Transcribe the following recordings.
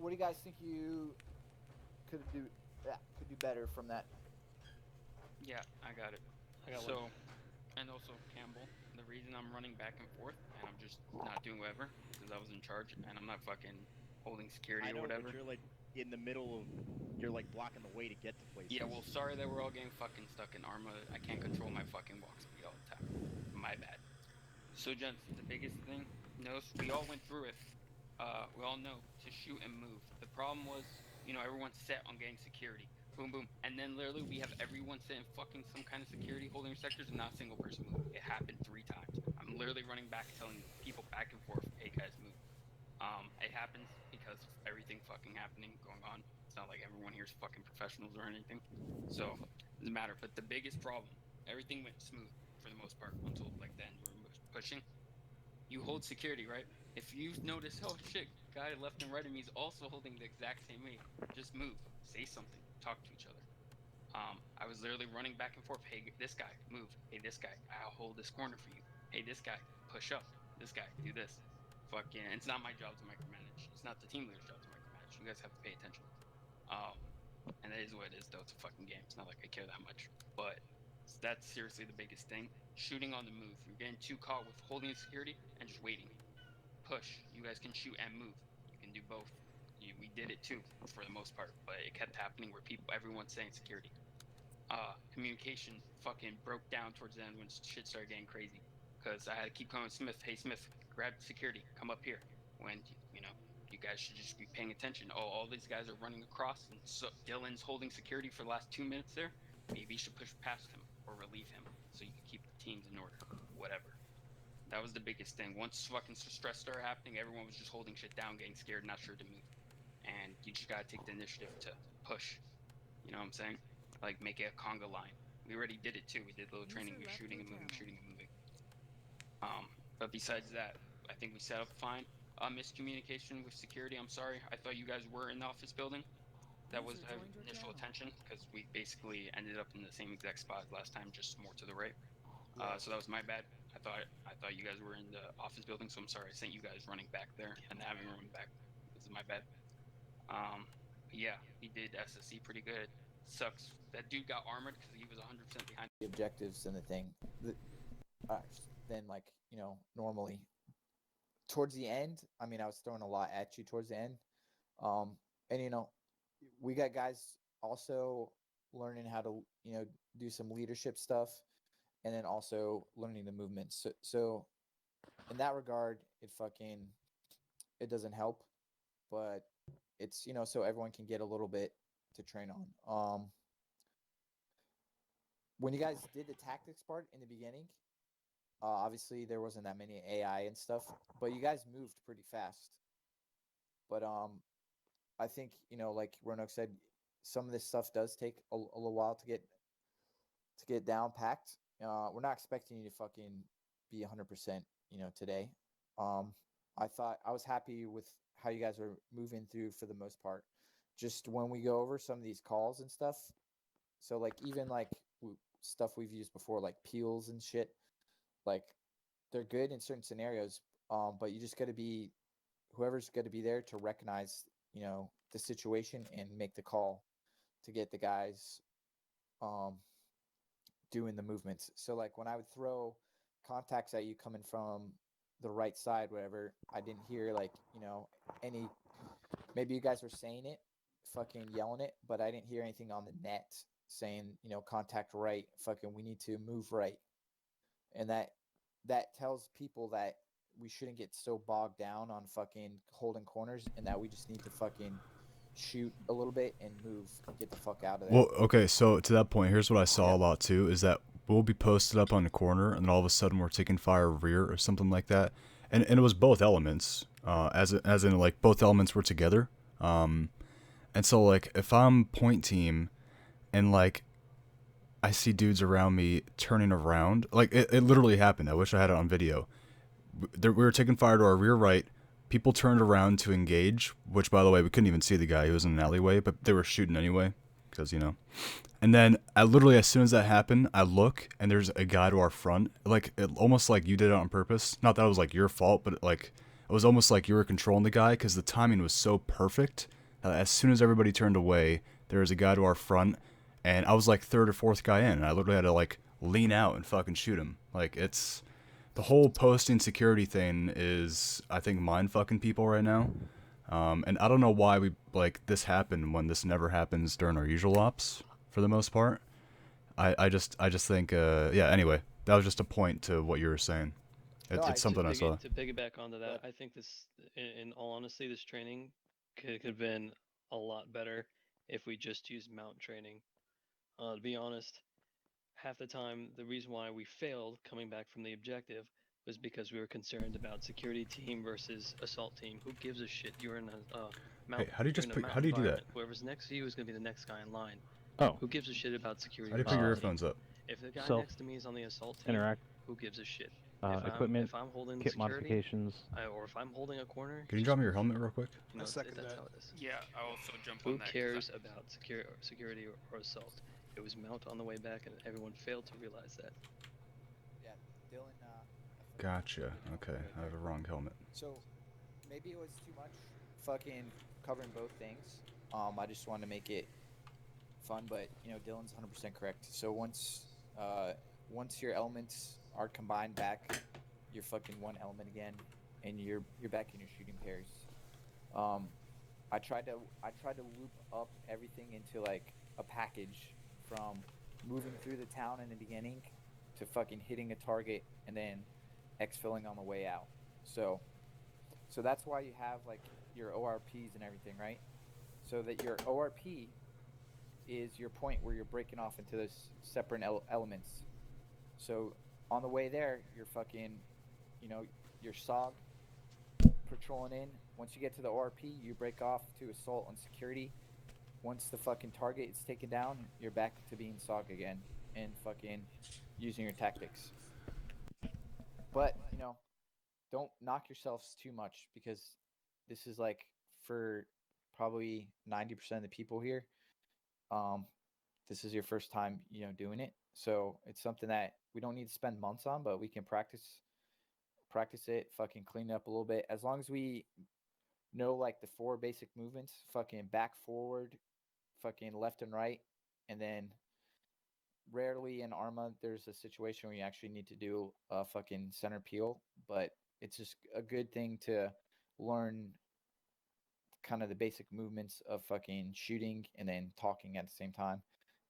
what do you guys think you could do? Yeah, could do better from that. Yeah, I got it. I got one. So, and also Campbell, the reason I'm running back and forth and I'm just not doing whatever is because I was in charge and I'm not fucking holding security I or know, but whatever. you're like in the middle of, you're like blocking the way to get to Yeah, places. well, sorry that we're all getting fucking stuck in Arma. I can't control my fucking walk speed all the time. My bad. So, gents, the biggest thing, notice we all went through it. We all know to shoot and move. The problem was, everyone's set on getting security. Boom, boom. And then literally we have everyone set in fucking some kind of security holding their sectors and not a single person moving. It happened 3 times. I'm literally running back telling people back and forth, hey guys, move. It happens because of everything fucking happening, going on. It's not like everyone here is fucking professionals or anything. So, it doesn't matter. But the biggest problem, everything went smooth for the most part until like the end. We were pushing. You hold security, right? If you notice, oh shit, guy left and right of me is also holding the exact same weight, just move, say something, talk to each other. I was literally running back and forth. Hey, this guy, move. Hey, this guy, I'll hold this corner for you. Hey, this guy, push up. This guy, do this. Fucking, it's not my job to micromanage. It's not the team leader's job to micromanage. You guys have to pay attention. Um, and that is what it is, though. It's a fucking game. It's not like I care that much. But that's seriously the biggest thing. Shooting on the move. You're getting too caught with holding security and just waiting. Push. You guys can shoot and move. You can do both. We did it too, for the most part, but it kept happening where everyone's saying security. Communication fucking broke down towards the end when shit started getting crazy. Because I had to keep calling Smith, hey Smith, grab security, come up here. When, you guys should just be paying attention. Oh, all these guys are running across, and so Dylan's holding security for the last 2 minutes there. Maybe you should push past him or relieve him so you can keep the teams in order. Whatever. That was the biggest thing. Once fucking stress started happening, everyone was just holding shit down, getting scared, not sure to move. And you just gotta take the initiative to push. You know what I'm saying? Like make it a conga line. We already did it too. We did a little training. We were shooting and moving, shooting and moving. But besides that, I think we set up fine. Miscommunication with security. I'm sorry. I thought you guys were in the office building. That was the initial attention because we basically ended up in the same exact spot as last time, just more to the right. So that was my bad. I thought you guys were in the office building, so I'm sorry I sent you guys running back there and having run back. This is my bad. Yeah, he did SSC pretty good. Sucks that dude got armored because he was 100% behind. The objectives and the thing, uh, then like normally towards the end. I mean, I was throwing a lot at you towards the end, um, and we got guys also learning how to do some leadership stuff, and then also learning the movements. So in that regard, it doesn't help, but it's so everyone can get a little bit to train on. When you guys did the tactics part in the beginning, obviously there wasn't that many AI and stuff, but you guys moved pretty fast. But I think like Roanoke said, some of this stuff does take a little while to get down packed. We're not expecting you to fucking be 100%, today. Um, I was happy with how you guys were moving through for the most part. Just when we go over some of these calls and stuff, so like even like stuff we've used before, like peels and shit, like they're good in certain scenarios. But you just got to be whoever's got to be there to recognize the situation and make the call to get the guys um doing the movements. So like when I would throw contacts at you coming from the right side, whatever, I didn't hear like any. Maybe you guys were saying it, fucking yelling it, but I didn't hear anything on the net saying contact right. Fucking we need to move right, and that tells people that we shouldn't get so bogged down on fucking holding corners, and that we just need to fucking shoot a little bit and move, get the fuck out of there. Well, okay, so to that point, here's what I saw a lot too is that we'll be posted up on the corner, and then all of a sudden we're taking fire rear or something like that, and it was both elements, as in like both elements were together, and so like if I'm point team, and like I see dudes around me turning around, like it literally happened. I wish I had it on video. We were taking fire to our rear right. People turned around to engage, which, by the way, we couldn't even see the guy. He was in an alleyway, but they were shooting anyway, because, And then, I literally, as soon as that happened, I look, and there's a guy to our front, like, almost like you did it on purpose. Not that it was, like, your fault, but, like, it was almost like you were controlling the guy because the timing was so perfect. As soon as everybody turned away, there was a guy to our front, and I was like third or fourth guy in, and I literally had to like lean out and fucking shoot him. Like it's the whole posting security thing is, I think, mind fucking people right now. And I don't know why this happened when this never happens during our usual ops for the most part. I just think yeah. Anyway, that was just a point to what you were saying. No, It's I- something I saw. To piggyback onto that, But- I think this, in all honesty, this training could have been a lot better if we just used mount training. To be honest, half the time the reason why we failed coming back from the objective was because we were concerned about security team versus assault team. Who gives a shit? You're in a mount. Hey, how do you you're just in a put, mount how do you do that? environment. Whoever's next to you is gonna be the next guy in line. Oh, Who gives a shit about security? How do you versus put your assault team? earphones up? If the guy Self next to me is on the assault team, interact, who gives a shit? equipment, if I'm holding kit security, modifications. or if I'm holding a corner, Can you just drop me your helmet real quick? you know, I second that's that. how it is. Yeah, I also jump Who on that. 'cause cares about security or assault? It was mount on the way back, and everyone failed to realize that. Yeah, Dylan. Gotcha. Okay, I have a wrong helmet. So maybe it was too much fucking covering both things. I just wanted to make it fun, but Dylan's 100% correct. So once your elements are combined back, you're fucking one element again, and you're back in your shooting pairs. I tried to loop up everything into like a package from moving through the town in the beginning to fucking hitting a target and then exfilling on the way out. So that's why you have like your ORPs and everything, right? So that your ORP is your point where you're breaking off into those separate elements. So on the way there, you're fucking, your SOG patrolling in. Once you get to the ORP, you break off to assault and security. Once the fucking target is taken down, you're back to being SOG again and fucking using your tactics. But, don't knock yourselves too much because this is like for probably 90% of the people here. This is your first time, doing it. So it's something that we don't need to spend months on, but we can practice it, fucking clean it up a little bit. As long as we know like the 4 basic movements, fucking back, forward, fucking left and right, and then rarely in Arma there's a situation where you actually need to do a fucking center peel, but it's just a good thing to learn kind of the basic movements of fucking shooting and then talking at the same time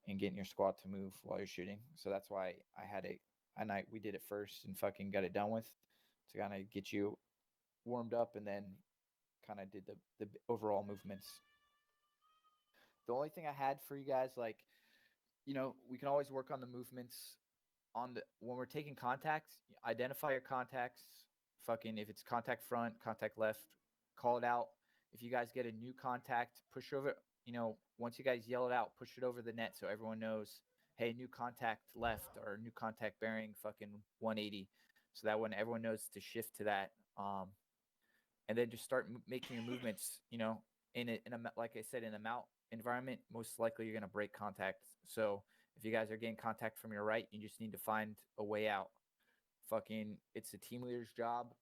and getting your squad to move while you're shooting. So that's why we did it first and fucking got it done with to kind of get you warmed up and then kind of did the overall movements. The only thing I had for you guys, like, we can always work on the movements when we're taking contacts, identify your contacts, fucking if it's contact front, contact left, call it out. If you guys get a new contact, push over, once you guys yell it out, push it over the net so everyone knows, hey, new contact left or new contact bearing fucking 180. So that when everyone knows to shift to that. And then just start making your movements, in a like I said, in a mount environment, most likely you're going to break contact. So if you guys are getting contact from your right, you just need to find a way out. Fucking, it's the team leader's job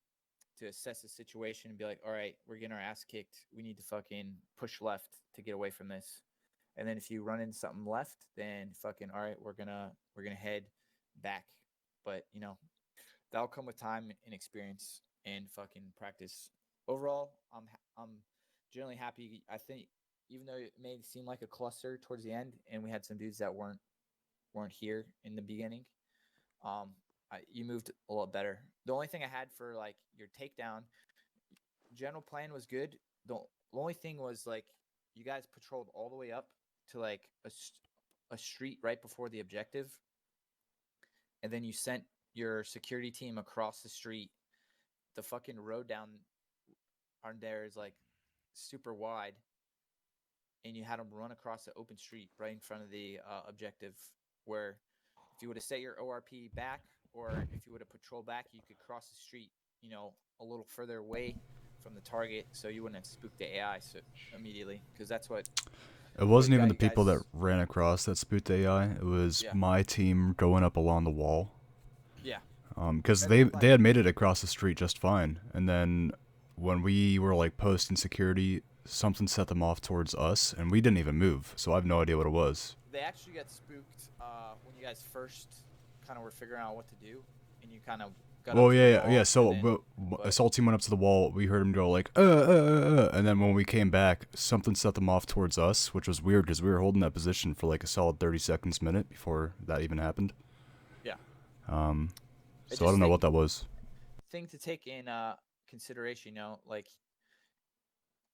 to assess the situation and be like, all right, we're getting our ass kicked. We need to fucking push left to get away from this. And then if you run into something left, then fucking, all right, we're gonna head back. But that'll come with time and experience and fucking practice. Overall, I'm generally happy. I think even though it may seem like a cluster towards the end, and we had some dudes that weren't here in the beginning, you moved a lot better. The only thing I had for like your takedown, general plan was good. The only thing was like you guys patrolled all the way up to like a street right before the objective, and then you sent your security team across the street. The fucking road down there is like super wide, and you had them run across the open street right in front of the objective. Where if you would have set your ORP back, or if you would have patrolled back, you could cross the street, a little further away from the target, so you wouldn't have spooked the AI immediately. Because that's what. It wasn't even the you people guys- that ran across that spooked AI. It was Yeah. my team going up along the wall. Yeah. Because That's they had made it across the street just fine, and then when we were like posting security, something set them off towards us, and we didn't even move. So I have no idea what it was. They actually got spooked when you guys first kind of were figuring out what to do, and you kind of got Well, up to the wall. yeah. So and then, assault team went up to the wall. We heard him go like, and then when we came back, something set them off towards us, which was weird because we were holding that position for like a solid 30 seconds, minute before that even happened. yeah. So I don't know what that was. Thing to take in consideration, you know, like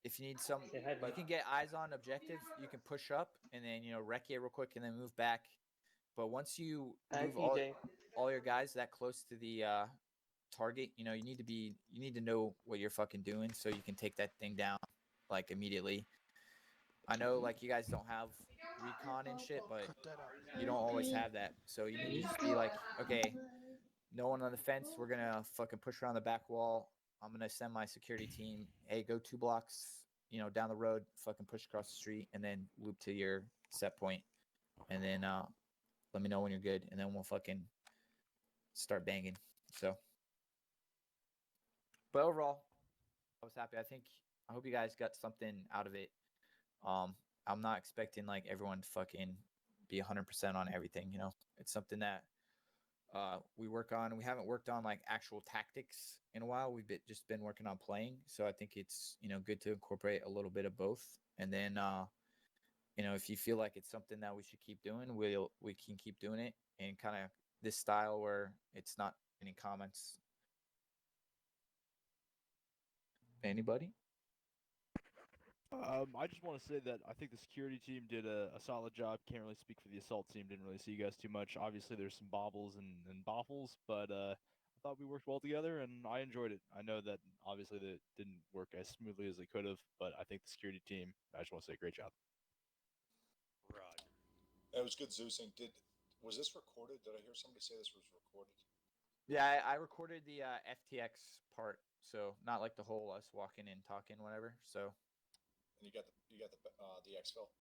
if you need some, Say hi, you bud. can get eyes on objective. You can push up and then wreck it real quick and then move back. But once you Hi, move PJ. all your guys that close to the target, you need to know what you're fucking doing so you can take that thing down like immediately. I know like you guys don't have recon and shit, but you don't always have that. So you need to just be like, okay, no one on the fence. We're gonna fucking push around the back wall. I'm gonna send my security team. Hey, go 2 blocks, down the road. Fucking push across the street, and then loop to your set point, and then let me know when you're good, and then we'll fucking start banging. So, but overall, I was happy. I hope you guys got something out of it. I'm not expecting like everyone to fucking be 100% on everything. It's something that we work on. We haven't worked on like actual tactics in a while. We've just been working on playing. So I think it's good to incorporate a little bit of both. And then if you feel like it's something that we should keep doing, we can keep doing it in kind of this style where it's not any comments. Anybody? I just want to say that I think the security team did a solid job. Can't really speak for the assault team. Didn't really see you guys too much. Obviously, there's some bobbles and boffles, but I thought we worked well together, and I enjoyed it. I know that obviously that didn't work as smoothly as they could have, but I think the security team. I just want to say great job. Roger. That was good, Zeus. And was this recorded? Did I hear somebody say this was recorded? Yeah, I recorded the FTX part, so not like the whole us walking and talking, whatever. So And you got the exfil.